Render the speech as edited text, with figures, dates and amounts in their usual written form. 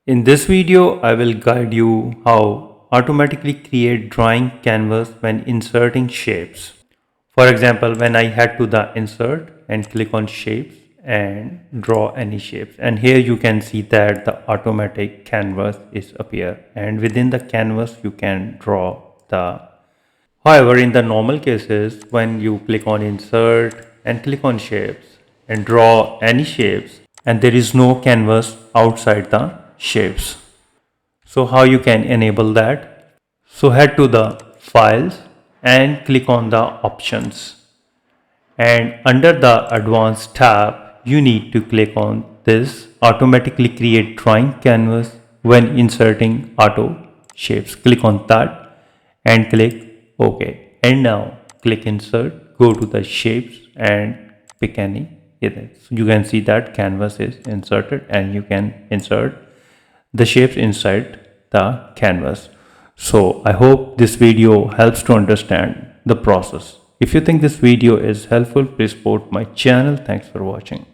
In this video, I will guide you how automatically create drawing canvas when inserting shapes. For example, when I head to the insert and click on shapes and draw any shapes, and here you can see that the automatic canvas is appear, and within the canvas you can draw the. However, in the normal cases, when you click on insert and click on shapes and draw any shapes, and there is no canvas outside the shapes. So how you can enable that? So head to the files and click on the options, and under the advanced tab you need to click on this automatically create drawing canvas when inserting auto shapes. Click on that and click OK, and now click insert, go to the shapes and pick any either. So you can see that canvas is inserted and you can insert the shapes inside the canvas. So I hope this video helps to understand the process. If you think this video is helpful, please support my channel. Thanks for watching.